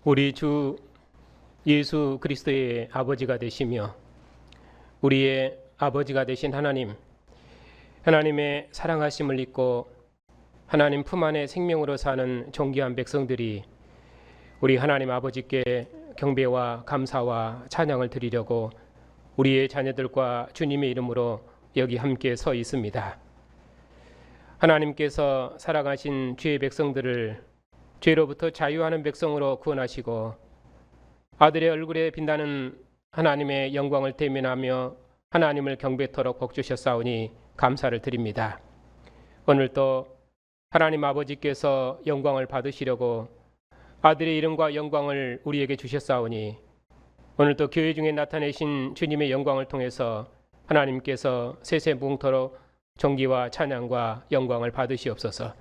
우리 주 예수 그리스도의 아버지가 되시며 우리의 아버지가 되신 하나님의 사랑하심을 잊고 하나님 품 안에 생명으로 사는 존귀한 백성들이 우리 하나님 아버지께 경배와 감사와 찬양을 드리려고 우리의 자녀들과 주님의 이름으로 여기 함께 서 있습니다. 하나님께서 사랑하신 주의 백성들을 죄로부터 자유하는 백성으로 구원하시고 아들의 얼굴에 빛나는 하나님의 영광을 대면하며 하나님을 경배토록 복주셨사오니 감사를 드립니다. 오늘도 하나님 아버지께서 영광을 받으시려고 아들의 이름과 영광을 우리에게 주셨사오니 오늘도 교회 중에 나타내신 주님의 영광을 통해서 하나님께서 세세무궁토록 존귀와 찬양과 영광을 받으시옵소서.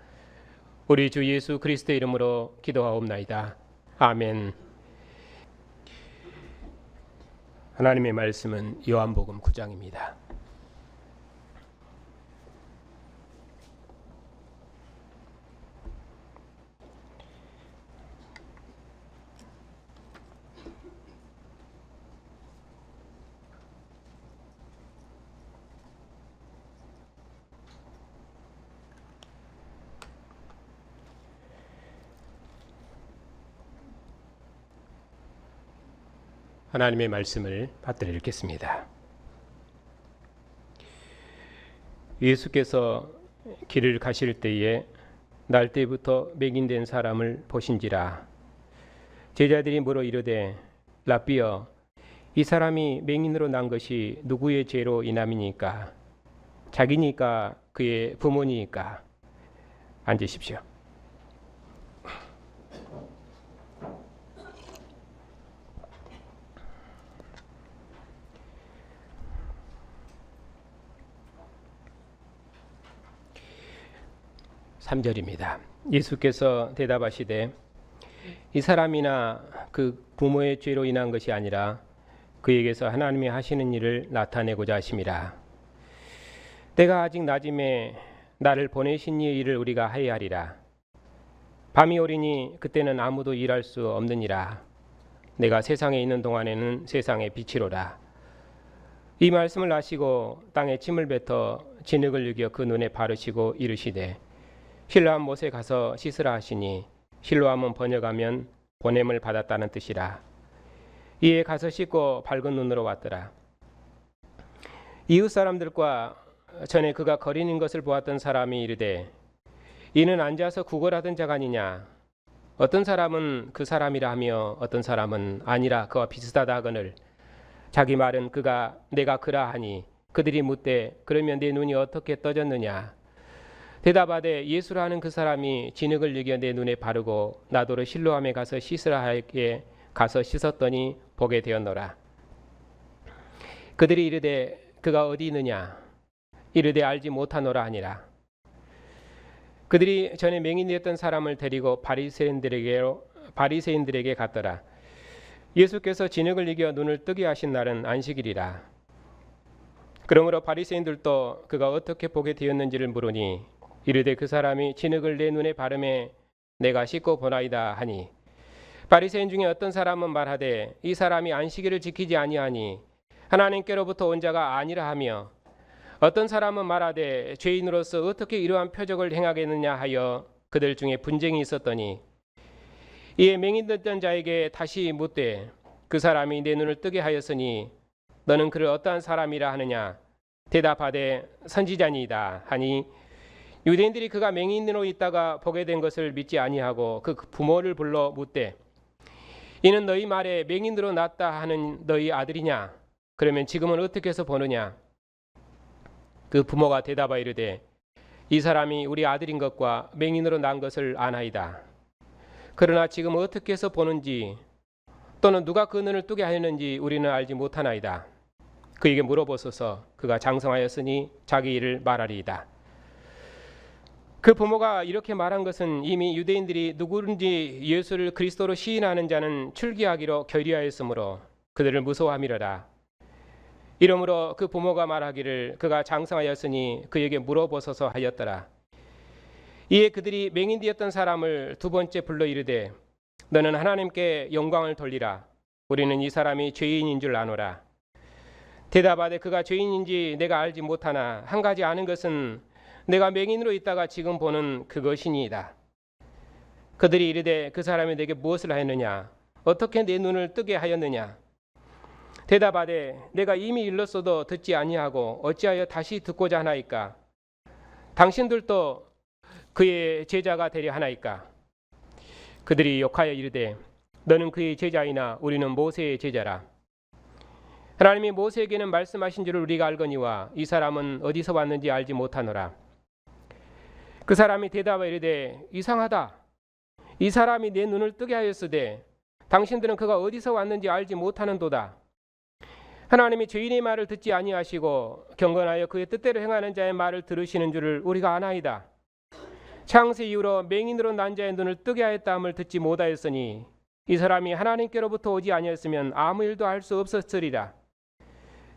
우리 주 예수 그리스도의 이름으로 기도하옵나이다. 아멘. 하나님의 말씀은 요한복음 9장입니다. 하나님의 말씀을 받들어 읽겠습니다. 예수께서 길을 가실 때에 날 때부터 맹인된 사람을 보신지라. 제자들이 물어 이르되 라삐여, 이 사람이 맹인으로 난 것이 누구의 죄로 인함이니까? 자기니까 그의 부모니까? 앉으십시오. (3절입니다) 예수께서 대답하시되 이 사람이나 그 부모의 죄로 인한 것이 아니라 그에게서 하나님이 하시는 일을 나타내고자 하심이라. 때가 아직 낮음에 나를 보내신 이의 일을 우리가 하여하리라. 밤이 오리니 그때는 아무도 일할 수 없느니라. 내가 세상에 있는 동안에는 세상의 빛이로라. 이 말씀을 하시고 땅에 침을 뱉어 진흙을 여겨 그 눈에 바르시고 이르시되 실로암 못에 가서 씻으라 하시니 실로암은 번역하면 보냄을 받았다는 뜻이라. 이에 가서 씻고 밝은 눈으로 왔더라. 이웃 사람들과 전에 그가 거리는 것을 보았던 사람이 이르되 이는 앉아서 구걸하던 자가 아니냐? 어떤 사람은 그 사람이라 하며 어떤 사람은 아니라 그와 비슷하다 하거늘 자기 말은 그가 내가 그라 하니 그들이 묻되 그러면 내 눈이 어떻게 떠졌느냐? 대답하되 예수라 하는 그 사람이 진흙을 여겨 내 눈에 바르고 나더러 실로암에 가서 씻으라 하기에 가서 씻었더니 보게 되었노라. 그들이 이르되 그가 어디 있느냐? 이르되 알지 못하노라 하니라. 그들이 전에 맹인이었던 사람을 데리고 바리새인들에게 갔더라. 예수께서 진흙을 이겨 눈을 뜨게 하신 날은 안식일이라. 그러므로 바리새인들도 그가 어떻게 보게 되었는지를 물으니 이르되 그 사람이 진흙을 내 눈에 바르매 내가 씻고 보나이다 하니 바리새인 중에 어떤 사람은 말하되 이 사람이 안식일을 지키지 아니하니 하나님께로부터 온 자가 아니라 하며 어떤 사람은 말하되 죄인으로서 어떻게 이러한 표적을 행하겠느냐 하여 그들 중에 분쟁이 있었더니 이에 맹인됐던 자에게 다시 묻되 그 사람이 내 눈을 뜨게 하였으니 너는 그를 어떠한 사람이라 하느냐? 대답하되 선지자니이다 하니 유대인들이 그가 맹인으로 있다가 보게 된 것을 믿지 아니하고 그 부모를 불러 묻되 이는 너희 말에 맹인으로 났다 하는 너희 아들이냐? 그러면 지금은 어떻게 해서 보느냐? 그 부모가 대답하여 이르되 이 사람이 우리 아들인 것과 맹인으로 난 것을 아나이다. 그러나 지금 어떻게 해서 보는지 또는 누가 그 눈을 뜨게 하였는지 우리는 알지 못하나이다. 그에게 물어보소서. 그가 장성하였으니 자기 일을 말하리이다. 그 부모가 이렇게 말한 것은 이미 유대인들이 누구든지 예수를 그리스도로 시인하는 자는 출교하기로 결의하였으므로 그들을 무서워함이로라. 이러므로 그 부모가 말하기를 그가 장성하였으니 그에게 물어보소서 하였더라. 이에 그들이 맹인되었던 사람을 두 번째 불러 이르되 너는 하나님께 영광을 돌리라. 우리는 이 사람이 죄인인 줄 아노라. 대답하되 그가 죄인인지 내가 알지 못하나 한 가지 아는 것은 내가 맹인으로 있다가 지금 보는 그것이니이다. 그들이 이르되 그 사람이 내게 무엇을 하였느냐? 어떻게 내 눈을 뜨게 하였느냐? 대답하되 내가 이미 일렀어도 듣지 아니하고 어찌하여 다시 듣고자 하나이까? 당신들도 그의 제자가 되려 하나이까? 그들이 욕하여 이르되 너는 그의 제자이나 우리는 모세의 제자라. 하나님이 모세에게는 말씀하신 줄을 우리가 알거니와 이 사람은 어디서 왔는지 알지 못하노라. 그 사람이 대답하여 이르되 이상하다. 이 사람이 내 눈을 뜨게 하였으되 당신들은 그가 어디서 왔는지 알지 못하는도다. 하나님이 죄인의 말을 듣지 아니하시고 경건하여 그의 뜻대로 행하는 자의 말을 들으시는 줄을 우리가 아나이다. 창세 이후로 맹인으로 난 자의 눈을 뜨게 하였다함을 듣지 못하였으니 이 사람이 하나님께로부터 오지 아니었으면 아무 일도 할 수 없었으리라.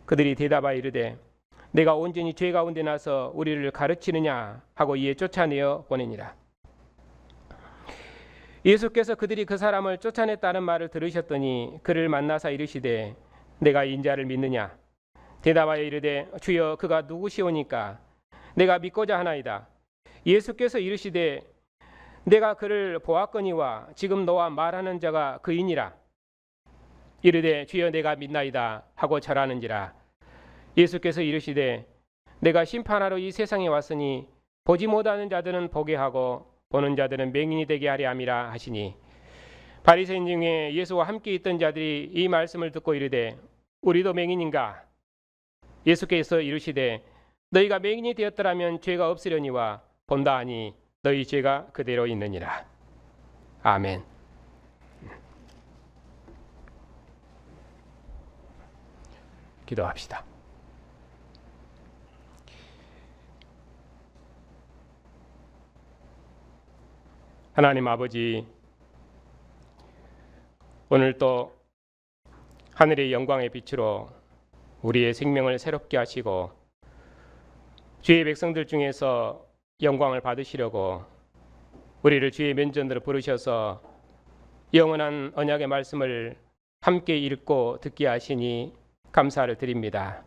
그들이 대답하여 이르되 내가 온전히 죄 가운데 나서 우리를 가르치느냐 하고 이에 쫓아내어 보내니라. 예수께서 그들이 그 사람을 쫓아냈다는 말을 들으셨더니 그를 만나사 이르시되 내가 인자를 믿느냐? 대답하여 이르되 주여 그가 누구시오니까? 내가 믿고자 하나이다. 예수께서 이르시되 내가 그를 보았거니와 지금 너와 말하는 자가 그이니라. 이르되 주여 내가 믿나이다 하고 절하는지라. 예수께서 이르시되 내가 심판하러 이 세상에 왔으니 보지 못하는 자들은 보게 하고 보는 자들은 맹인이 되게 하려 함이라 하시니 바리새인 중에 예수와 함께 있던 자들이 이 말씀을 듣고 이르되 우리도 맹인인가? 예수께서 이르시되 너희가 맹인이 되었더라면 죄가 없으려니와 본다 하니 너희 죄가 그대로 있느니라. 아멘. 기도합시다. 하나님 아버지, 오늘 또 하늘의 영광의 빛으로 우리의 생명을 새롭게 하시고 주의 백성들 중에서 영광을 받으시려고 우리를 주의 면전으로 부르셔서 영원한 언약의 말씀을 함께 읽고 듣게 하시니 감사를 드립니다.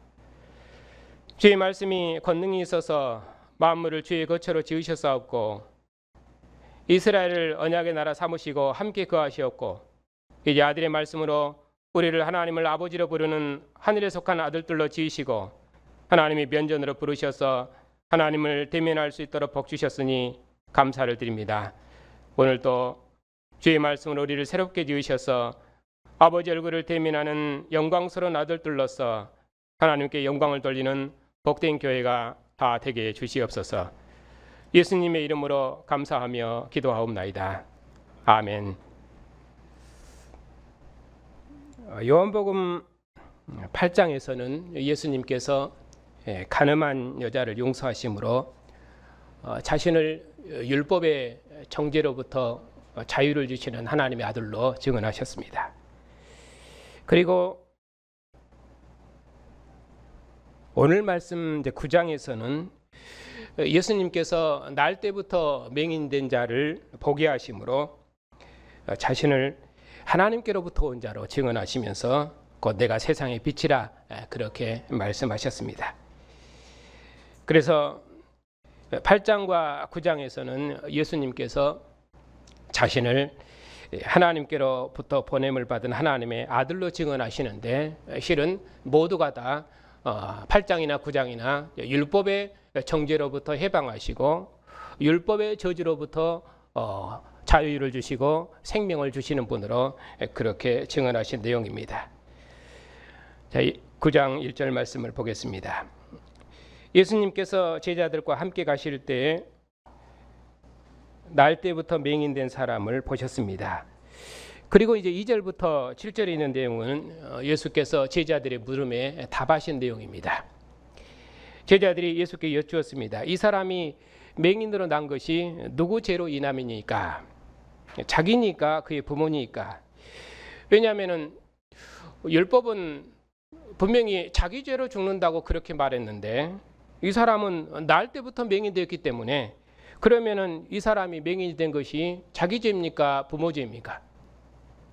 주의 말씀이 권능이 있어서 만물을 주의 거처로 지으셨사옵고 이스라엘을 언약의 나라 삼으시고 함께 거하시었고 이제 아들의 말씀으로 우리를 하나님을 아버지로 부르는 하늘에 속한 아들들로 지으시고 하나님이 면전으로 부르셔서 하나님을 대면할 수 있도록 복 주셨으니 감사를 드립니다. 오늘도 주의 말씀으로 우리를 새롭게 지으셔서 아버지 얼굴을 대면하는 영광스러운 아들들로서 하나님께 영광을 돌리는 복된 교회가 다 되게 해 주시옵소서. 예수님의 이름으로 감사하며 기도하옵나이다. 아멘. 요한복음 8장에서는 예수님께서 간음한 여자를 용서하심으로 자신을 율법의 정죄로부터 자유를 주시는 하나님의 아들로 증언하셨습니다. 그리고 오늘 말씀 9장에서는 예수님께서 날 때부터 맹인된 자를 보게 하심으로 자신을 하나님께로부터 온 자로 증언하시면서 곧 내가 세상의 빛이라 그렇게 말씀하셨습니다. 그래서 8장과 9장에서는 예수님께서 자신을 하나님께로부터 보냄을 받은 하나님의 아들로 증언하시는데 실은 모두가 다 8장이나 9장이나 율법의 정죄로부터 해방하시고 율법의 저주로부터 자유를 주시고 생명을 주시는 분으로 그렇게 증언하신 내용입니다. 자, 9장 1절 말씀을 보겠습니다. 예수님께서 제자들과 함께 가실 때에 날 때부터 맹인된 사람을 보셨습니다. 그리고 이제 2절부터 7절에 있는 내용은 예수께서 제자들의 물음에 답하신 내용입니다. 제자들이 예수께 여쭈었습니다. 이 사람이 맹인으로 난 것이 누구 죄로 인함이니까? 자기니까? 그의 부모니까? 왜냐하면 율법은 분명히 자기 죄로 죽는다고 그렇게 말했는데 이 사람은 날 때부터 맹인되었기 때문에 그러면은 이 사람이 맹인이 된 것이 자기 죄입니까? 부모 죄입니까?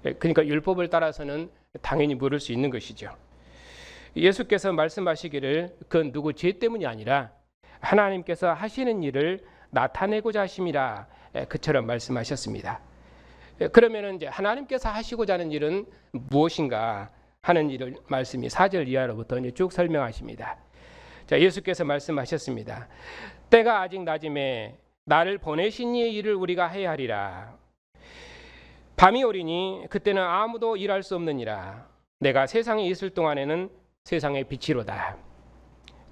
그러니까 율법을 따라서는 당연히 물을 수 있는 것이죠. 예수께서 말씀하시기를 그건 누구 죄 때문이 아니라 하나님께서 하시는 일을 나타내고자 하심이라 그처럼 말씀하셨습니다. 그러면은 이제 하나님께서 하시고자 하는 일은 무엇인가 하는 일을 말씀이 4절 이하로부터 이제 쭉 설명하십니다. 자, 예수께서 말씀하셨습니다. 때가 아직 낮음에 나를 보내신 이의 일을 우리가 해야 하리라. 밤이 오리니 그때는 아무도 일할 수 없느니라. 내가 세상에 있을 동안에는 세상의 빛이로다.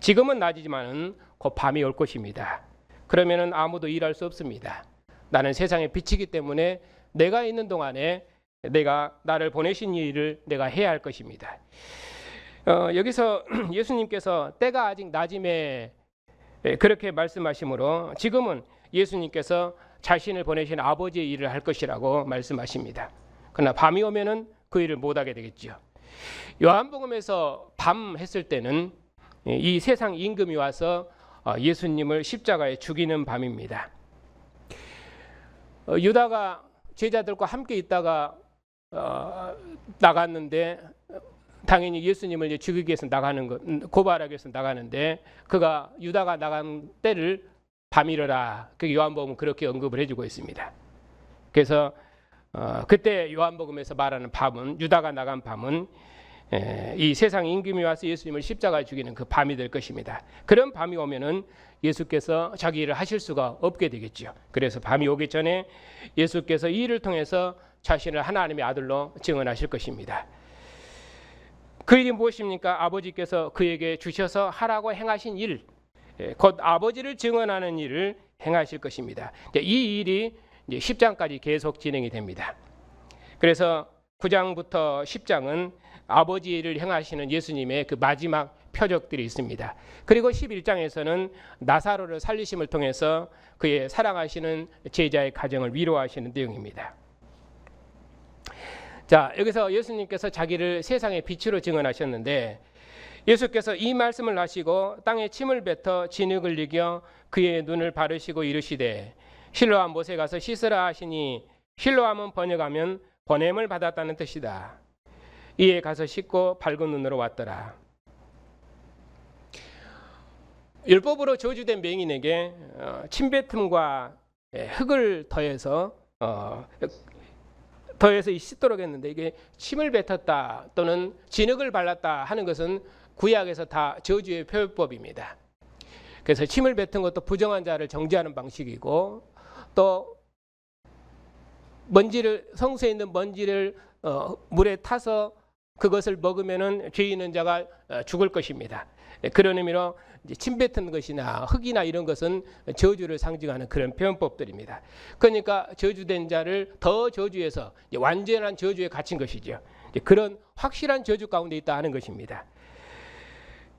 지금은 낮이지만은 곧 밤이 올 것입니다. 그러면은 아무도 일할 수 없습니다. 나는 세상의 빛이기 때문에 내가 있는 동안에 내가 나를 보내신 일을 내가 해야 할 것입니다. 여기서 예수님께서 때가 아직 낮음에 그렇게 말씀하시므로 지금은 예수님께서 자신을 보내신 아버지의 일을 할 것이라고 말씀하십니다. 그러나 밤이 오면은 그 일을 못하게 되겠죠. 요한복음에서 밤 했을 때는 이 세상 임금이 와서 예수님을 십자가에 죽이는 밤입니다. 유다가 제자들과 함께 있다가 나갔는데 당연히 예수님을 이제 죽이기 위해서 나가는 것, 고발하기 위해서 나가는데 그가 유다가 나간 때를 밤이러라. 그 요한복음은 그렇게 언급을 해주고 있습니다. 그래서 그때 요한복음에서 말하는 밤은 유다가 나간 밤은 이 세상 임금이 와서 예수님을 십자가에 죽이는 그 밤이 될 것입니다. 그런 밤이 오면은 예수께서 자기 일을 하실 수가 없게 되겠죠. 그래서 밤이 오기 전에 예수께서 이 일을 통해서 자신을 하나님의 아들로 증언하실 것입니다. 그 일이 무엇입니까? 아버지께서 그에게 주셔서 하라고 행하신 일, 곧 아버지를 증언하는 일을 행하실 것입니다. 이 일이 이제 10장까지 계속 진행이 됩니다. 그래서 9장부터 10장은 아버지의 일을 행하시는 예수님의 그 마지막 표적들이 있습니다. 그리고 11장에서는 나사로를 살리심을 통해서 그의 사랑하시는 제자의 가정을 위로하시는 내용입니다. 자, 여기서 예수님께서 자기를 세상의 빛으로 증언하셨는데 예수께서 이 말씀을 하시고 땅에 침을 뱉어 진흙을 이겨 그의 눈을 바르시고 이르시되 실로암 못에 가서 씻으라 하시니 실로암은 번역하면 보냄을 받았다는 뜻이다. 이에 가서 씻고 밝은 눈으로 왔더라. 율법으로 저주된 맹인에게 침뱉음과 흙을 더해서 이 씻도록 했는데 이게 침을 뱉었다 또는 진흙을 발랐다 하는 것은 구약에서 다 저주의 표현법입니다. 그래서 침을 뱉은 것도 부정한 자를 정죄하는 방식이고 또 먼지를 성소에 있는 먼지를 물에 타서 그것을 먹으면은 죄 있는 자가 죽을 것입니다. 그런 의미로 침 뱉은 것이나 흙이나 이런 것은 저주를 상징하는 그런 표현법들입니다. 그러니까 저주된 자를 더 저주해서 완전한 저주에 갇힌 것이죠. 그런 확실한 저주 가운데 있다 하는 것입니다.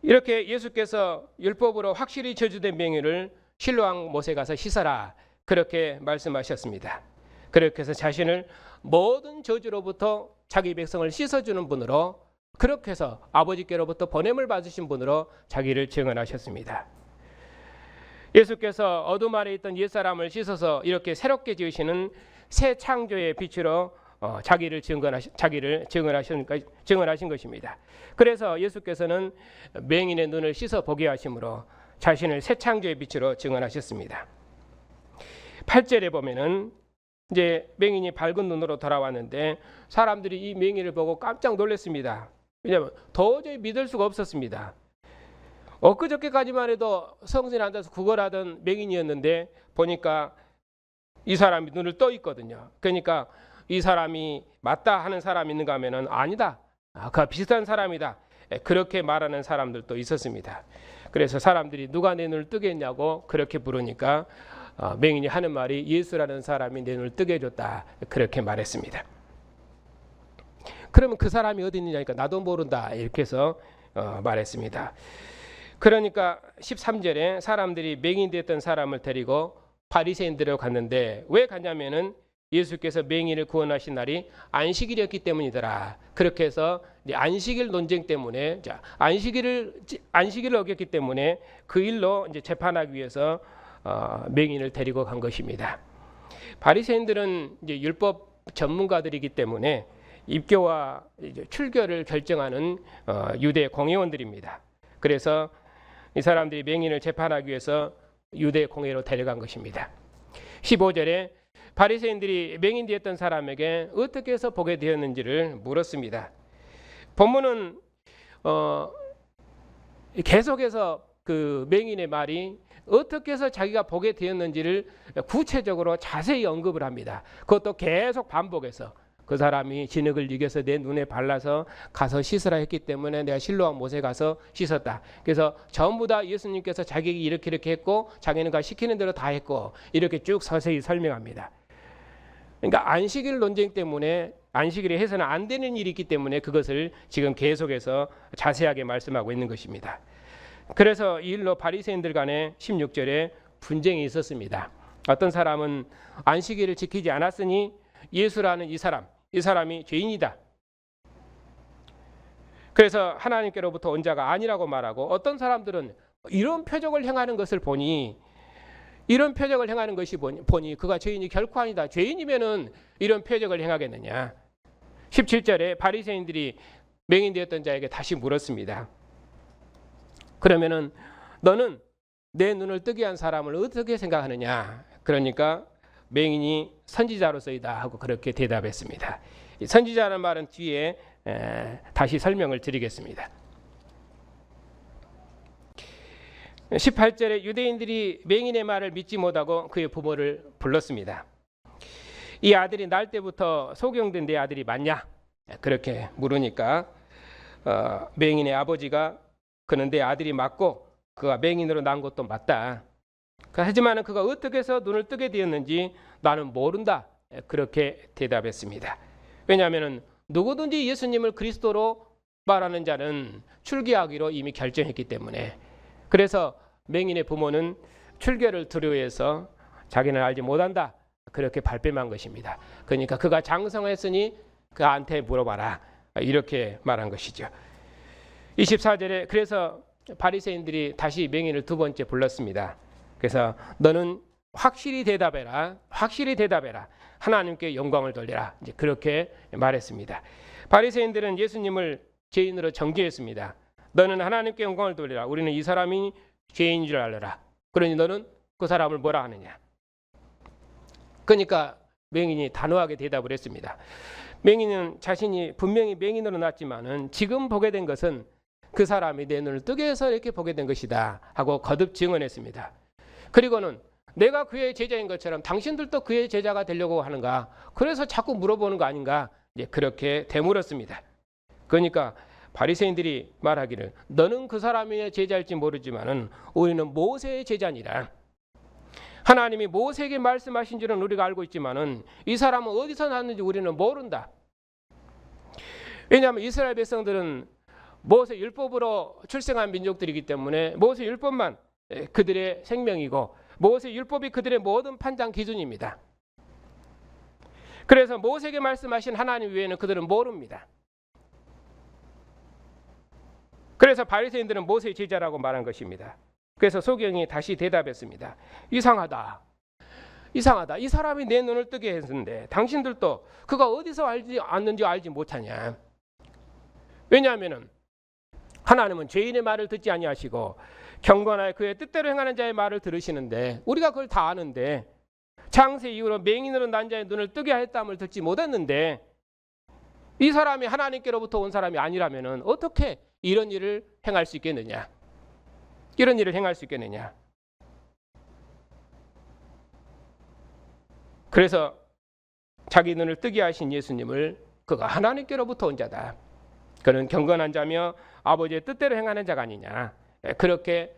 이렇게 예수께서 율법으로 확실히 저주된 맹인을 실로암 못에 가서 씻어라 그렇게 말씀하셨습니다. 그렇게 해서 자신을 모든 저주로부터 자기 백성을 씻어주는 분으로 그렇게 해서 아버지께로부터 보냄을 받으신 분으로 자기를 증언하셨습니다. 예수께서 어둠 아래 있던 옛사람을 씻어서 이렇게 새롭게 지으시는 새 창조의 빛으로 자기를 증언하신 것입니다. 그래서 예수께서는 맹인의 눈을 씻어 보게 하심으로 자신을 새 창조의 빛으로 증언하셨습니다. 8절에 보면은 이제 맹인이 밝은 눈으로 돌아왔는데 사람들이 이 맹인을 보고 깜짝 놀랐습니다. 왜냐하면 도저히 믿을 수가 없었습니다. 엊그저께까지만 해도 성전에 앉아서 구걸하던 맹인이었는데 보니까 이 사람이 눈을 떠 있거든요. 그러니까 이 사람이 맞다 하는 사람이 있는가 하면은 아니다. 그 비슷한 사람이다. 그렇게 말하는 사람들도 있었습니다. 그래서 사람들이 누가 내 눈을 뜨게 했냐고 그렇게 부르니까 맹인이 하는 말이 예수라는 사람이 내 눈을 뜨게 해줬다. 그렇게 말했습니다. 그러면 그 사람이 어디 있느냐니까 나도 모른다. 이렇게 해서 말했습니다. 그러니까 13절에 사람들이 맹인 됐던 사람을 데리고 바리새인들로 갔는데 왜 갔냐면은 예수께서 맹인을 구원하신 날이 안식일이었기 때문이더라. 그렇게 해서 안식일 논쟁 때문에 안식일을 어겼기 때문에 그 일로 이제 재판하기 위해서 맹인을 데리고 간 것입니다. 바리새인들은 이제 율법 전문가들이기 때문에 입교와 출교를 결정하는 유대 공회원들입니다. 그래서 이 사람들이 맹인을 재판하기 위해서 유대 공회로 데려간 것입니다. 15절에 바리새인들이 맹인되었던 사람에게 어떻게 해서 보게 되었는지를 물었습니다. 본문은 계속해서 그 맹인의 말이 어떻게 해서 자기가 보게 되었는지를 구체적으로 자세히 언급을 합니다. 그것도 계속 반복해서 그 사람이 진흙을 이겨서 내 눈에 발라서 가서 씻으라 했기 때문에 내가 실로암 못에 가서 씻었다. 그래서 전부 다 예수님께서 자기에게 이렇게 했고 자기는 그 시키는 대로 다 했고 이렇게 쭉 서서히 설명합니다. 그러니까 안식일 논쟁 때문에 안식일에 해서는 안 되는 일이 있기 때문에 그것을 지금 계속해서 자세하게 말씀하고 있는 것입니다. 그래서 이 일로 바리새인들 간에 16절에 분쟁이 있었습니다. 어떤 사람은 안식일을 지키지 않았으니 예수라는 이 사람이 죄인이다. 그래서 하나님께로부터 온 자가 아니라고 말하고, 어떤 사람들은 이런 표적을 행하는 것을 보니 그가 죄인이 결코 아니다. 죄인이면은 이런 표적을 행하겠느냐. 17절에 바리새인들이 맹인되었던 자에게 다시 물었습니다. 그러면은 너는 내 눈을 뜨게 한 사람을 어떻게 생각하느냐. 그러니까 맹인이 선지자로서이다 하고 그렇게 대답했습니다. 선지자라는 말은 뒤에 다시 설명을 드리겠습니다. 18절에 유대인들이 맹인의 말을 믿지 못하고 그의 부모를 불렀습니다. 이 아들이 날 때부터 소경된 내 아들이 맞냐? 그렇게 물으니까 맹인의 아버지가 그는 내 아들이 맞고 그가 맹인으로 난 것도 맞다. 하지만 그가 어떻게 해서 눈을 뜨게 되었는지 나는 모른다. 그렇게 대답했습니다. 왜냐하면 누구든지 예수님을 그리스도로 말하는 자는 출교하기로 이미 결정했기 때문에. 그래서 맹인의 부모는 출교를 두려워해서 자기는 알지 못한다. 그렇게 발뺌한 것입니다. 그러니까 그가 장성했으니 그한테 물어봐라. 이렇게 말한 것이죠. 24절에 그래서 바리새인들이 다시 맹인을 두 번째 불렀습니다. 그래서 너는 확실히 대답해라. 하나님께 영광을 돌리라. 이제 그렇게 말했습니다. 바리새인들은 예수님을 죄인으로 정죄했습니다. 너는 하나님께 영광을 돌리라. 우리는 이 사람이 죄인인 줄 알아라. 그러니 너는 그 사람을 뭐라 하느냐. 그러니까 맹인이 단호하게 대답을 했습니다. 맹인은 자신이 분명히 맹인으로 났지만은 지금 보게 된 것은 그 사람이 내 눈을 뜨게 해서 이렇게 보게 된 것이다 하고 거듭 증언했습니다. 그리고는 내가 그의 제자인 것처럼 당신들도 그의 제자가 되려고 하는가? 그래서 자꾸 물어보는 거 아닌가? 이제 그렇게 되물었습니다. 그러니까 바리새인들이 말하기를 너는 그 사람의 제자일지 모르지만은 우리는 모세의 제자니라. 하나님이 모세에게 말씀하신 줄은 우리가 알고 있지만은 이 사람은 어디서 났는지 우리는 모른다. 왜냐하면 이스라엘 백성들은 모세 율법으로 출생한 민족들이기 때문에 모세 율법만 그들의 생명이고 모세 율법이 그들의 모든 판단 기준입니다. 그래서 모세에게 말씀하신 하나님 외에는 그들은 모릅니다. 그래서 바리새인들은 모세의 제자라고 말한 것입니다. 그래서 소경이 다시 대답했습니다. 이상하다. 이 사람이 내 눈을 뜨게 했는데 당신들도 그가 어디서 알지 않는지 알지 못하냐. 왜냐하면 하나님은 죄인의 말을 듣지 아니하시고 경건하여 그의 뜻대로 행하는 자의 말을 들으시는데 우리가 그걸 다 아는데 창세 이후로 맹인으로 난 자의 눈을 뜨게 했다함을 듣지 못했는데 이 사람이 하나님께로부터 온 사람이 아니라면 어떻게 이런 일을 행할 수 있겠느냐. 그래서 자기 눈을 뜨게 하신 예수님을 그가 하나님께로부터 온 자다. 그는 경건한 자며 아버지의 뜻대로 행하는 자가 아니냐. 그렇게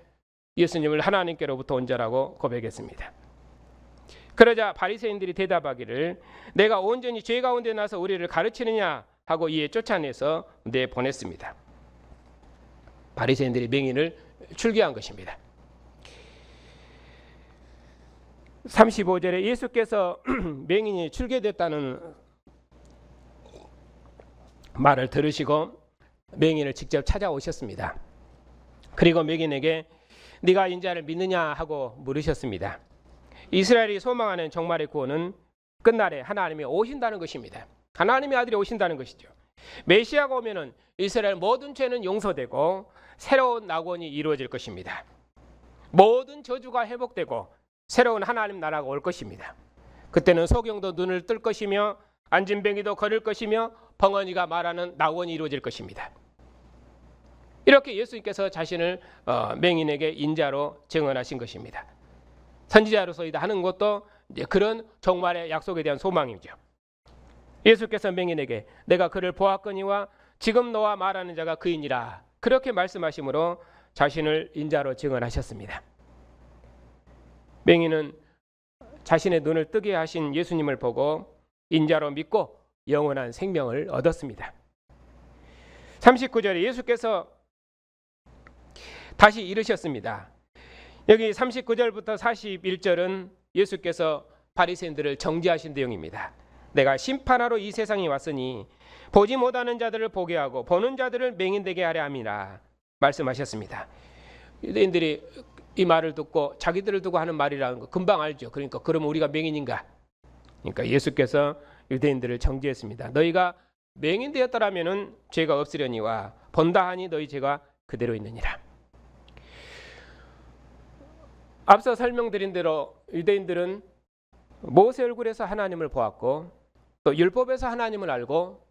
예수님을 하나님께로부터 온 자라고 고백했습니다. 그러자 바리새인들이 대답하기를 내가 온전히 죄 가운데 나서 우리를 가르치느냐 하고 이에 쫓아내서 내보냈습니다. 바리새인들이 맹인을 출교한 것입니다. 35절에 예수께서 맹인이 출교됐다는 말을 들으시고 맹인을 직접 찾아오셨습니다. 그리고 맹인에게 네가 인자를 믿느냐 하고 물으셨습니다. 이스라엘이 소망하는 종말의 구원은 끝날에 하나님이 오신다는 것입니다. 하나님의 아들이 오신다는 것이죠. 메시아가 오면은 이스라엘 모든 죄는 용서되고 새로운 낙원이 이루어질 것입니다. 모든 저주가 회복되고 새로운 하나님 나라가 올 것입니다. 그때는 소경도 눈을 뜰 것이며 안진뱅이도 걸을 것이며 벙어니가 말하는 낙원이 이루어질 것입니다. 이렇게 예수님께서 자신을 맹인에게 인자로 증언하신 것입니다. 선지자로서이다 하는 것도 이제 그런 종말의 약속에 대한 소망이죠. 예수께서 맹인에게 내가 그를 보았거니와 지금 너와 말하는 자가 그이니라 그렇게 말씀하심으로 자신을 인자로 증언하셨습니다. 맹인은 자신의 눈을 뜨게 하신 예수님을 보고 인자로 믿고 영원한 생명을 얻었습니다. 39절에 예수께서 다시 이르셨습니다. 여기 39절부터 41절은 예수께서 바리새인들을 정죄하신 내용입니다. 내가 심판하러 이 세상에 왔으니 보지 못하는 자들을 보게 하고 보는 자들을 맹인되게 하려 함이라 말씀하셨습니다. 유대인들이 이 말을 듣고 자기들을 두고 하는 말이라는 거 금방 알죠. 그러니까 그러면 우리가 맹인인가? 그러니까 예수께서 유대인들을 정죄했습니다. 너희가 맹인 되었더라면은 죄가 없으려니와 본다 하니 너희 죄가 그대로 있느니라. 앞서 설명드린 대로 유대인들은 모세 얼굴에서 하나님을 보았고 또 율법에서 하나님을 알고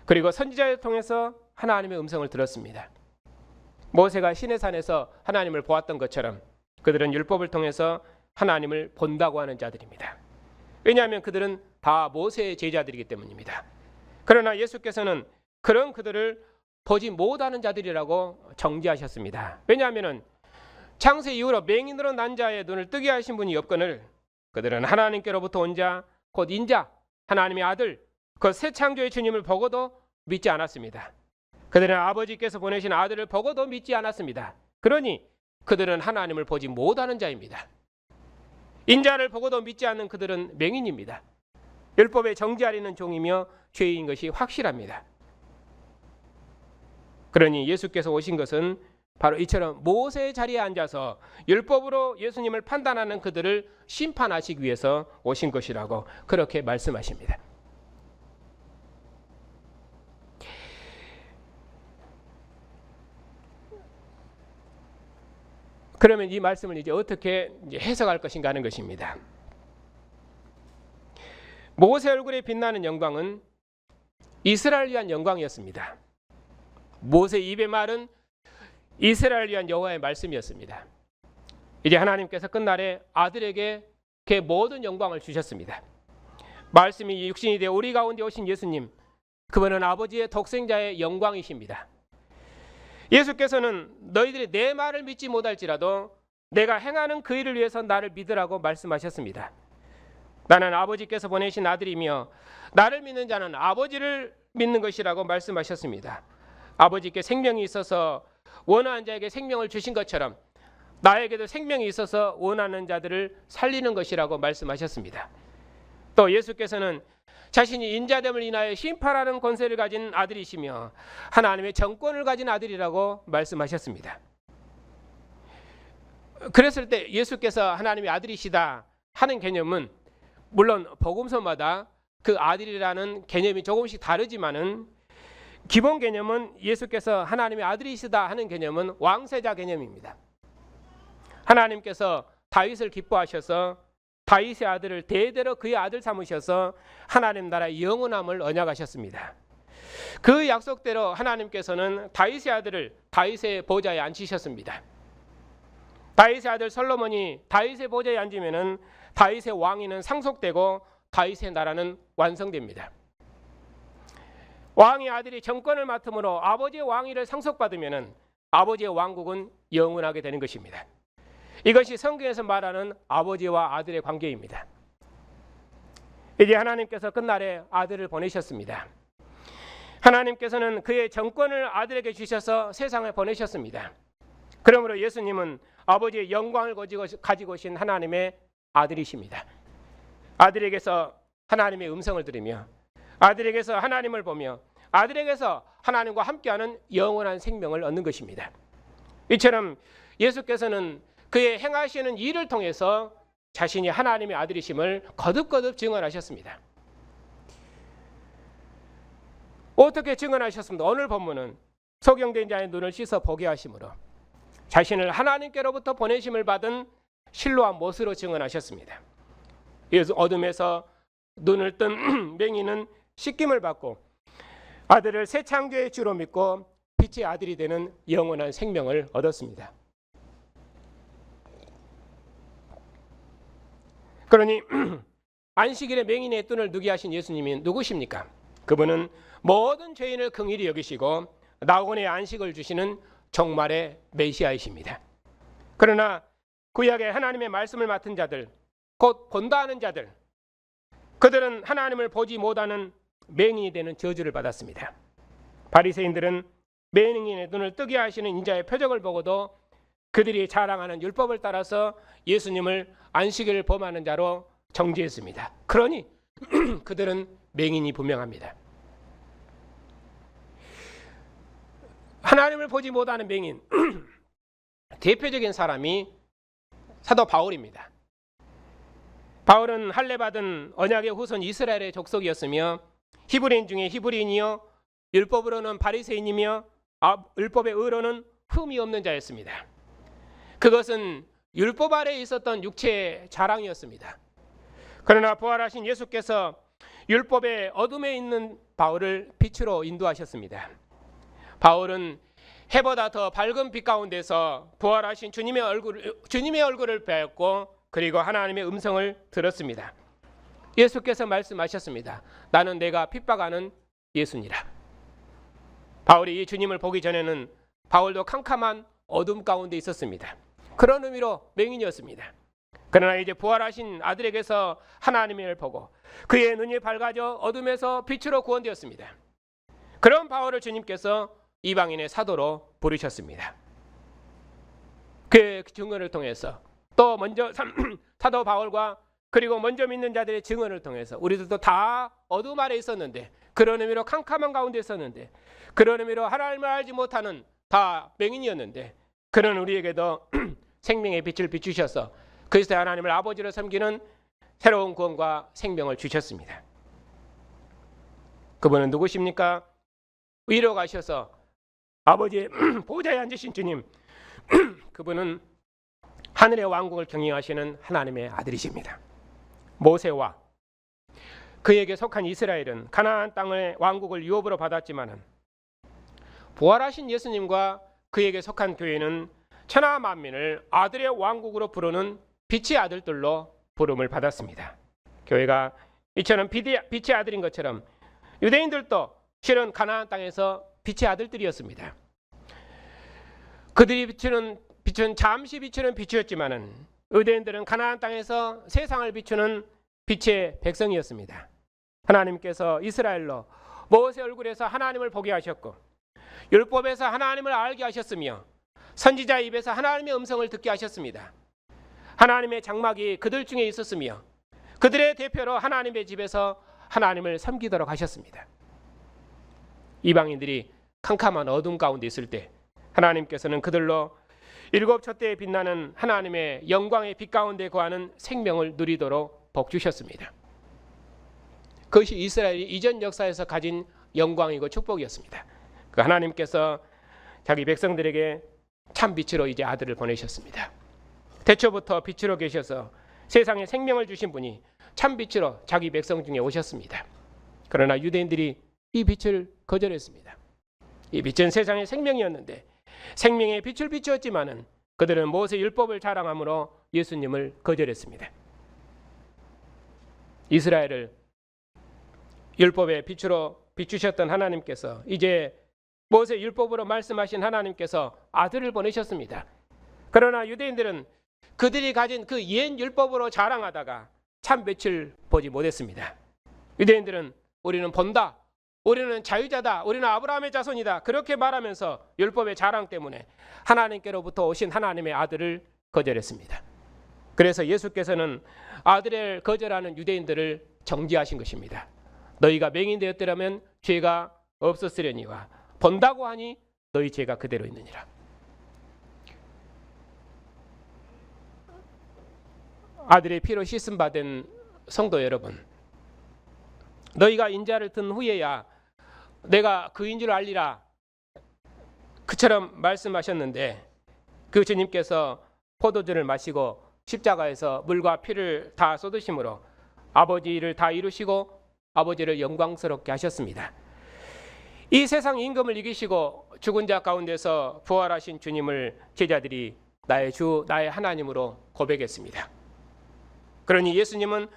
그리고 선지자를 통해서 하나님의 음성을 들었습니다. 모세가 시내산에서 하나님을 보았던 것처럼 그들은 율법을 통해서 하나님을 본다고 하는 자들입니다. 왜냐하면 그들은 다 모세의 제자들이기 때문입니다. 그러나 예수께서는 그런 그들을 보지 못하는 자들이라고 정죄하셨습니다. 왜냐하면 창세 이후로 맹인으로 난 자의 눈을 뜨게 하신 분이 없거늘 그들은 하나님께로부터 온 자 곧 인자 하나님의 아들 그 새 창조의 주님을 보고도 믿지 않았습니다. 그들은 아버지께서 보내신 아들을 보고도 믿지 않았습니다. 그러니 그들은 하나님을 보지 못하는 자입니다. 인자를 보고도 믿지 않는 그들은 맹인입니다. 율법에 정죄하리는 종이며 죄인 것이 확실합니다. 그러니 예수께서 오신 것은 바로 이처럼 모세의 자리에 앉아서 율법으로 예수님을 판단하는 그들을 심판하시기 위해서 오신 것이라고 그렇게 말씀하십니다. 그러면 이 말씀을 이제 어떻게 해석할 것인가 하는 것입니다. 모세 얼굴에 빛나는 영광은 이스라엘 위한 영광이었습니다. 모세 입의 말은 이스라엘 위한 여호와의 말씀이었습니다. 이제 하나님께서 끝날에 아들에게 그의 모든 영광을 주셨습니다. 말씀이 육신이 되어 우리 가운데 오신 예수님, 그분은 아버지의 독생자의 영광이십니다. 예수께서는 너희들이 내 말을 믿지 못할지라도 내가 행하는 그 일을 위해서 나를 믿으라고 말씀하셨습니다. 나는 아버지께서 보내신 아들이며 나를 믿는 자는 아버지를 믿는 것이라고 말씀하셨습니다. 아버지께 생명이 있어서 원하는 자에게 생명을 주신 것처럼 나에게도 생명이 있어서 원하는 자들을 살리는 것이라고 말씀하셨습니다. 또 예수께서는 자신이 인자됨을 인하여 심판하는 권세를 가진 아들이시며 하나님의 정권을 가진 아들이라고 말씀하셨습니다. 그랬을 때 예수께서 하나님의 아들이시다 하는 개념은 물론 복음서마다 그 아들이라는 개념이 조금씩 다르지만은 기본 개념은 예수께서 하나님의 아들이시다 하는 개념은 왕세자 개념입니다. 하나님께서 다윗을 기뻐하셔서 다윗의 아들을 대대로 그의 아들 삼으셔서 하나님 나라의 영원함을 언약하셨습니다. 그 약속대로 하나님께서는 다윗의 아들을 다윗의 보좌에 앉히셨습니다. 다윗의 아들 솔로몬이 다윗의 보좌에 앉으면은 다윗의 왕위는 상속되고 다윗의 나라는 완성됩니다. 왕의 아들이 정권을 맡음으로 아버지의 왕위를 상속받으면은 아버지의 왕국은 영원하게 되는 것입니다. 이것이 성경에서 말하는 아버지와 아들의 관계입니다. 이제 하나님께서 끝날에 아들을 보내셨습니다. 하나님께서는 그의 정권을 아들에게 주셔서 세상에 보내셨습니다. 그러므로 예수님은 아버지의 영광을 가지고 오신 하나님의 아들이십니다. 아들에게서 하나님의 음성을 들으며 아들에게서 하나님을 보며 아들에게서 하나님과 함께하는 영원한 생명을 얻는 것입니다. 이처럼 예수께서는 그의 행하시는 일을 통해서 자신이 하나님의 아들이심을 거듭거듭 증언하셨습니다. 어떻게 증언하셨습니까? 오늘 본문은 소경된 자의 눈을 씻어 보게 하심으로 자신을 하나님께로부터 보내심을 받은 실로암 못으로 증언하셨습니다. 그래서 어둠에서 눈을 뜬 맹인은 씻김을 받고 아들을 새 창조의 주로 믿고 빛의 아들이 되는 영원한 생명을 얻었습니다. 그러니 안식일에 맹인의 눈을 뜨게 하신 예수님이 누구십니까? 그분은 모든 죄인을 긍휼히 여기시고 나원의 안식을 주시는 정말의 메시아이십니다. 그러나 구약의 하나님의 말씀을 맡은 자들, 곧 본다 하는 자들, 그들은 하나님을 보지 못하는 맹인이 되는 저주를 받았습니다. 바리새인들은 맹인의 눈을 뜨게 하시는 인자의 표적을 보고도 그들이 자랑하는 율법을 따라서 예수님을 안식일을 범하는 자로 정죄했습니다. 그러니 그들은 맹인이 분명합니다. 하나님을 보지 못하는 맹인 대표적인 사람이 사도 바울입니다. 바울은 할례받은 언약의 후손 이스라엘의 족속이었으며 히브리인 중에 히브리인이요 율법으로는 바리새인이며 율법의 의로는 흠이 없는 자였습니다. 그것은 율법 아래에 있었던 육체의 자랑이었습니다. 그러나 부활하신 예수께서 율법의 어둠에 있는 바울을 빛으로 인도하셨습니다. 바울은 해보다 더 밝은 빛 가운데서 부활하신 주님의 얼굴을 배웠고 그리고 하나님의 음성을 들었습니다. 예수께서 말씀하셨습니다. 나는 내가 핍박하는 예수니라. 바울이 이 주님을 보기 전에는 바울도 캄캄한 어둠 가운데 있었습니다. 그런 의미로 맹인이었습니다. 그러나 이제 부활하신 아들에게서 하나님을 보고 그의 눈이 밝아져 어둠에서 빛으로 구원되었습니다. 그런 바울을 주님께서 이방인의 사도로 부르셨습니다. 그의 증언을 통해서 또 먼저 사도 바울과 그리고 먼저 믿는 자들의 증언을 통해서 우리들도 다 어둠 아래 있었는데 그런 의미로 캄캄한 가운데 있었는데 그런 의미로 하나님을 알지 못하는 다 맹인이었는데 그런 우리에게도 생명의 빛을 비추셔서 그리스도의 하나님을 아버지로 섬기는 새로운 구원과 생명을 주셨습니다. 그분은 누구십니까? 위로 가셔서 아버지의 보좌에 앉으신 주님, 그분은 하늘의 왕국을 경영하시는 하나님의 아들이십니다. 모세와 그에게 속한 이스라엘은 가나안 땅의 왕국을 유업으로 받았지만 부활하신 예수님과 그에게 속한 교회는 천하 만민을 아들의 왕국으로 부르는 빛의 아들들로 부름을 받았습니다. 교회가 이처럼 빛의 아들인 것처럼 유대인들도 실은 가나안 땅에서 빛의 아들들이었습니다. 그들이 비추는 빛은 잠시 비추는 빛이었지만은 유대인들은 가나안 땅에서 세상을 비추는 빛의 백성이었습니다. 하나님께서 이스라엘로 모세 얼굴에서 하나님을 보게 하셨고 율법에서 하나님을 알게 하셨으며 선지자 입에서 하나님의 음성을 듣게 하셨습니다. 하나님의 장막이 그들 중에 있었으며 그들의 대표로 하나님의 집에서 하나님을 섬기도록 하셨습니다. 이방인들이 캄캄한 어둠 가운데 있을 때 하나님께서는 그들로 일곱 촛대에 빛나는 하나님의 영광의 빛 가운데 거하는 생명을 누리도록 복 주셨습니다. 그것이 이스라엘이 이전 역사에서 가진 영광이고 축복이었습니다. 그 하나님께서 자기 백성들에게 참 빛으로 이제 아들을 보내셨습니다. 태초부터 빛으로 계셔서 세상에 생명을 주신 분이 참 빛으로 자기 백성 중에 오셨습니다. 그러나 유대인들이 이 빛을 거절했습니다. 이 빛은 세상의 생명이었는데 생명의 빛을 비추었지만은 그들은 모세 율법을 자랑함으로 예수님을 거절했습니다. 이스라엘을 율법의 빛으로 비추셨던 하나님께서 이제 모세 율법으로 말씀하신 하나님께서 아들을 보내셨습니다. 그러나 유대인들은 그들이 가진 그 옛 율법으로 자랑하다가 참 빛을 보지 못했습니다. 유대인들은 우리는 본다, 우리는 자유자다, 우리는 아브라함의 자손이다 그렇게 말하면서 율법의 자랑 때문에 하나님께로부터 오신 하나님의 아들을 거절했습니다. 그래서 예수께서는 아들을 거절하는 유대인들을 정죄하신 것입니다. 너희가 맹인 되었더라면 죄가 없었으려니와 본다고 하니 너희 죄가 그대로 있느니라. 아들의 피로 씻음 받은 성도 여러분, 너희가 인자를 든 후에야 내가 그인 줄 알리라. 그처럼 말씀하셨는데 그 주님께서 포도주를 마시고 십자가에서 물과 피를 다 쏟으심으로 아버지를 다 이루시고 아버지를 영광스럽게 하셨습니다. 이 세상 임금을 이기시고 죽은 자 가운데서 부활하신 주님을 제자들이 나의 주, 나의 하나님으로 고백했습니다. 그러니 예수님은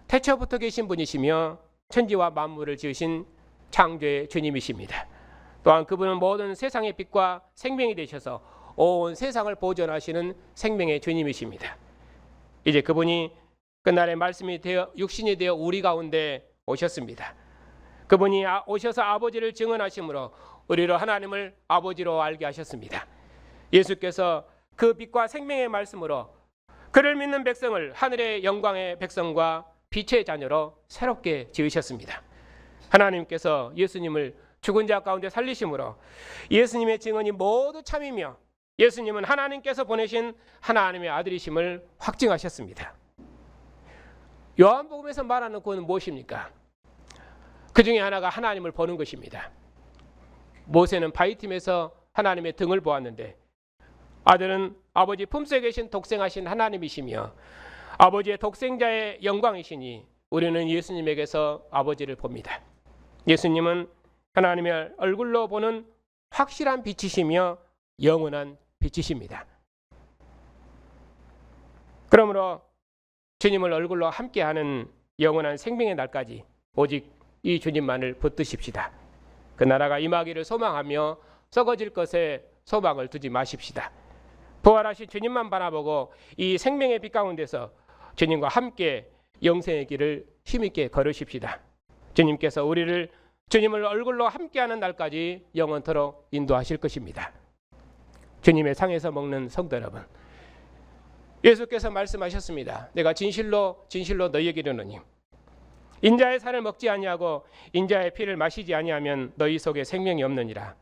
태초부터 계신 분이시며 천지와 만물을 지으신 창조의 주님이십니다. 또한 그분은 모든 세상의 빛과 생명이 되셔서 온 세상을 보존하시는 생명의 주님이십니다. 이제 그분이 그날의 말씀이 되어 육신이 되어 우리 가운데 오셨습니다. 그분이 오셔서 아버지를 증언하심으로 우리로 하나님을 아버지로 알게 하셨습니다. 예수께서 그 빛과 생명의 말씀으로 그를 믿는 백성을 하늘의 영광의 백성과 빛의 자녀로 새롭게 지으셨습니다. 하나님께서 예수님을 죽은 자 가운데 살리심으로 예수님의 증언이 모두 참이며 예수님은 하나님께서 보내신 하나님의 아들이심을 확증하셨습니다. 요한복음에서 말하는 구원은 무엇입니까? 그 중에 하나가 하나님을 보는 것입니다. 모세는 바위틈에서 하나님의 등을 보았는데 아들은 아버지 품속에 계신 독생하신 하나님이시며 아버지의 독생자의 영광이시니 우리는 예수님에게서 아버지를 봅니다. 예수님은 하나님의 얼굴로 보는 확실한 빛이시며 영원한 빛이십니다. 그러므로 주님을 얼굴로 함께하는 영원한 생명의 날까지 오직 이 주님만을 붙드십시다. 그 나라가 임하기를 소망하며 썩어질 것에 소망을 두지 마십시다. 부활하신 주님만 바라보고 이 생명의 빛 가운데서 주님과 함께 영생의 길을 힘있게 걸으십시다. 주님께서 우리를 주님을 얼굴로 함께하는 날까지 영원토록 인도하실 것입니다. 주님의 상에서 먹는 성도 여러분, 예수께서 말씀하셨습니다. 내가 진실로 진실로 너희에게 이르노니 인자의 살을 먹지 아니하고 인자의 피를 마시지 아니하면 너희 속에 생명이 없느니라.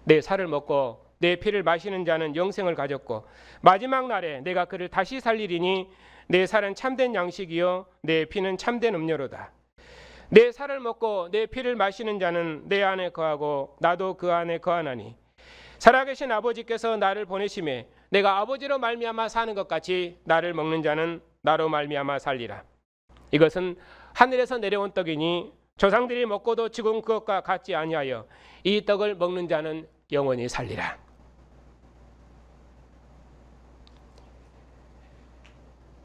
내 살을 먹고 내 피를 마시는 자는 영생을 가졌고 마지막 날에 내가 그를 다시 살리리니 내 살은 참된 양식이요 내 피는 참된 음료로다. 내 살을 먹고 내 피를 마시는 자는 내 안에 거하고 나도 그 안에 거하나니 살아계신 아버지께서 나를 보내심에 내가 아버지로 말미암아 사는 것 같이 나를 먹는 자는 나로 말미암아 살리라. 이것은 하늘에서 내려온 떡이니 조상들이 먹고도 죽은 그것과 같지 아니하여 이 떡을 먹는 자는 영원히 살리라.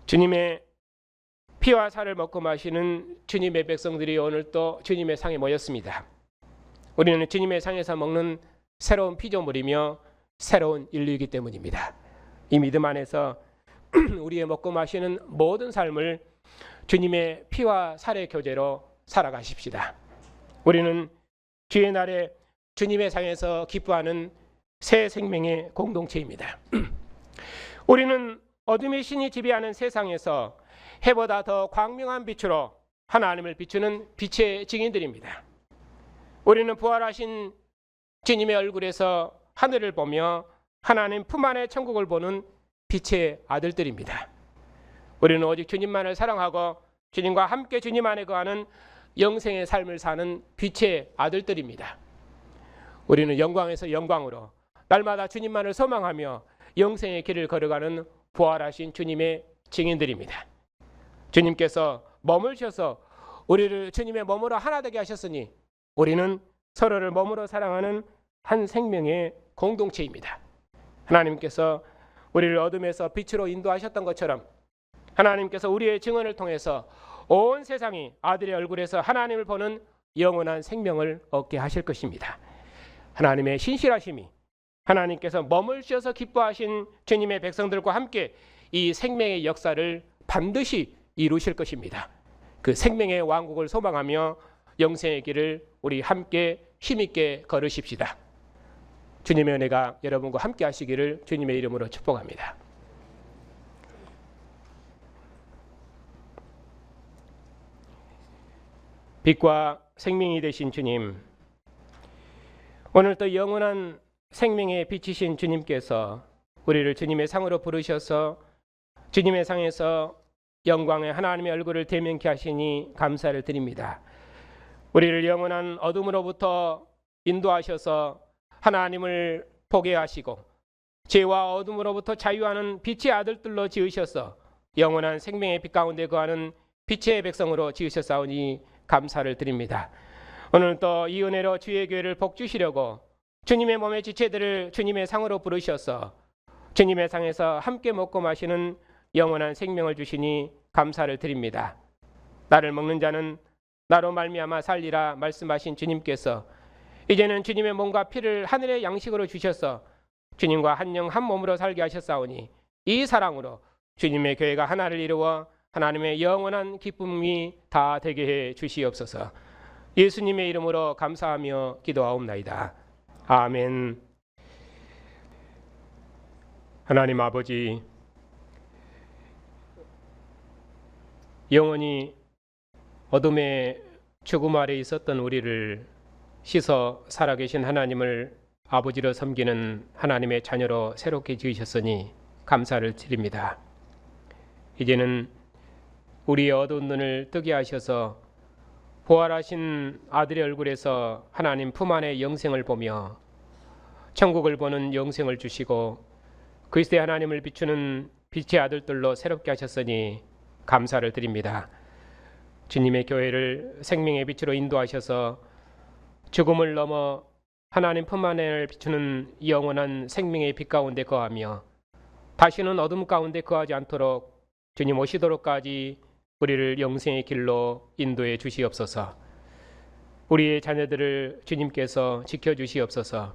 주님의 피와 살을 먹고 마시는 주님의 백성들이 오늘 또 주님의 상에 모였습니다. 우리는 주님의 상에서 먹는 새로운 피조물이며 새로운 인류이기 때문입니다. 이 믿음 안에서 우리의 먹고 마시는 모든 삶을 주님의 피와 살의 교제로 살아가십시다. 우리는 주의 날에 주님의 상에서 기뻐하는 새 생명의 공동체입니다. 우리는 어둠의 신이 지배하는 세상에서 해보다 더 광명한 빛으로 하나님을 비추는 빛의 증인들입니다. 우리는 부활하신 주님의 얼굴에서 하늘을 보며 하나님 품 안의 천국을 보는 빛의 아들들입니다. 우리는 오직 주님만을 사랑하고 주님과 함께 주님 안에 거하는 영생의 삶을 사는 빛의 아들들입니다. 우리는 영광에서 영광으로 날마다 주님만을 소망하며 영생의 길을 걸어가는 부활하신 주님의 증인들입니다. 주님께서 머물셔서 우리를 주님의 몸으로 하나 되게 하셨으니 우리는 서로를 몸으로 사랑하는 한 생명의 공동체입니다. 하나님께서 우리를 어둠에서 빛으로 인도하셨던 것처럼 하나님께서 우리의 증언을 통해서 온 세상이 아들의 얼굴에서 하나님을 보는 영원한 생명을 얻게 하실 것입니다. 하나님의 신실하심이 하나님께서 머물셔서 기뻐하신 주님의 백성들과 함께 이 생명의 역사를 반드시 이루실 것입니다. 그 생명의 왕국을 소망하며 영생의 길을 우리 함께 힘있게 걸으십시다. 주님의 은혜가 여러분과 함께 하시기를 주님의 이름으로 축복합니다. 빛과 생명이 되신 주님, 오늘 또 영원한 생명의 빛이신 주님께서 우리를 주님의 상으로 부르셔서 주님의 상에서 영광의 하나님의 얼굴을 대면케 하시니 감사를 드립니다. 우리를 영원한 어둠으로부터 인도하셔서 하나님을 보게 하시고 죄와 어둠으로부터 자유하는 빛의 아들들로 지으셔서 영원한 생명의 빛 가운데 거하는 빛의 백성으로 지으셨사오니 감사를 드립니다. 오늘 또 이 은혜로 주의 교회를 복주시려고 주님의 몸의 지체들을 주님의 상으로 부르셔서 주님의 상에서 함께 먹고 마시는 영원한 생명을 주시니 감사를 드립니다. 나를 먹는 자는 나로 말미암아 살리라 말씀하신 주님께서 이제는 주님의 몸과 피를 하늘의 양식으로 주셔서 주님과 한 영 한 몸으로 살게 하셨사오니 이 사랑으로 주님의 교회가 하나를 이루어 하나님의 영원한 기쁨이 다 되게 해 주시옵소서. 예수님의 이름으로 감사하며 기도하옵나이다. 아멘. 하나님 아버지, 영원히 어둠의 죽음 아래 있었던 우리를 씻어 살아계신 하나님을 아버지로 섬기는 하나님의 자녀로 새롭게 지으셨으니 감사를 드립니다. 이제는 우리의 어두운 눈을 뜨게 하셔서 부활하신 아들의 얼굴에서 하나님 품 안의 영생을 보며 천국을 보는 영생을 주시고 그리스도의 하나님을 비추는 빛의 아들들로 새롭게 하셨으니 감사를 드립니다. 주님의 교회를 생명의 빛으로 인도하셔서 죽음을 넘어 하나님 품 안을 비추는 영원한 생명의 빛 가운데 거하며 다시는 어둠 가운데 거하지 않도록 주님 오시도록까지 우리를 영생의 길로 인도해 주시옵소서. 우리의 자녀들을 주님께서 지켜주시옵소서.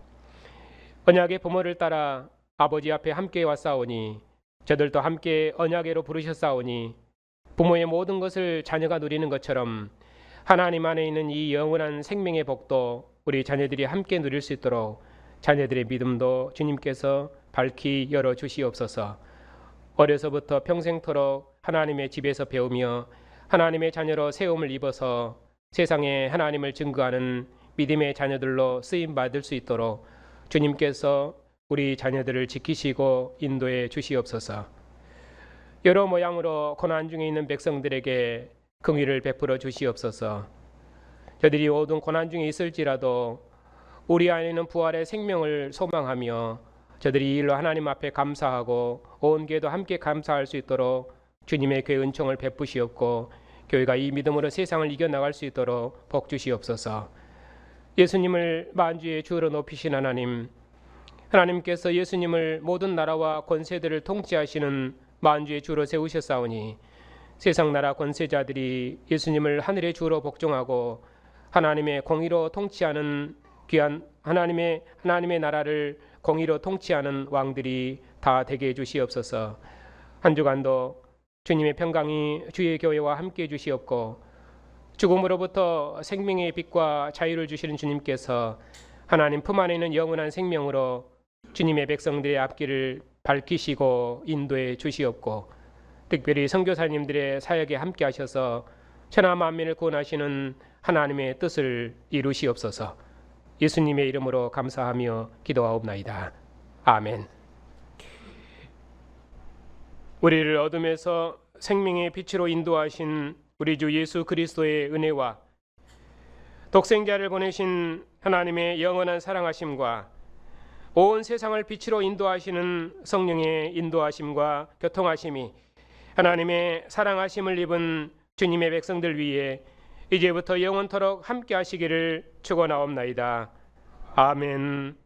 언약의 부모를 따라 아버지 앞에 함께 왔사오니 저들도 함께 언약계로 부르셨사오니 부모의 모든 것을 자녀가 누리는 것처럼 하나님 안에 있는 이 영원한 생명의 복도 우리 자녀들이 함께 누릴 수 있도록 자녀들의 믿음도 주님께서 밝히 열어주시옵소서. 어려서부터 평생토록 하나님의 집에서 배우며 하나님의 자녀로 세움을 입어서 세상에 하나님을 증거하는 믿음의 자녀들로 쓰임받을 수 있도록 주님께서 우리 자녀들을 지키시고 인도해 주시옵소서. 여러 모양으로 고난 중에 있는 백성들에게 긍휼을 베풀어 주시옵소서. 저들이 모든 고난 중에 있을지라도 우리 안에는 부활의 생명을 소망하며 저들이 이 일로 하나님 앞에 감사하고 온 교회도 함께 감사할 수 있도록 주님의 교회 은총을 베푸시옵고 교회가 이 믿음으로 세상을 이겨나갈 수 있도록 복 주시옵소서. 예수님을 만주의 주로 높이신 하나님, 하나님께서 예수님을 모든 나라와 권세들을 통치하시는 만주의 주로 세우셨사오니 세상 나라 권세자들이 예수님을 하늘의 주로 복종하고 하나님의 공의로 통치하는 귀한 하나님의 나라를 공의로 통치하는 왕들이 다 되게 해주시옵소서. 한 주간도 주님의 평강이 주의 교회와 함께 해주시옵고 죽음으로부터 생명의 빛과 자유를 주시는 주님께서 하나님 품 안에 있는 영원한 생명으로 주님의 백성들의 앞길을 밝히시고 인도해 주시옵고 특별히 선교사님들의 사역에 함께 하셔서 천하 만민을 구원하시는 하나님의 뜻을 이루시옵소서. 예수님의 이름으로 감사하며 기도하옵나이다. 아멘. 우리를 어둠에서 생명의 빛으로 인도하신 우리 주 예수 그리스도의 은혜와 독생자를 보내신 하나님의 영원한 사랑하심과 온 세상을 빛으로 인도하시는 성령의 인도하심과 교통하심이 하나님의 사랑하심을 입은 주님의 백성들 위에 이제부터 영원토록 함께 하시기를 축원하옵나이다. 아멘.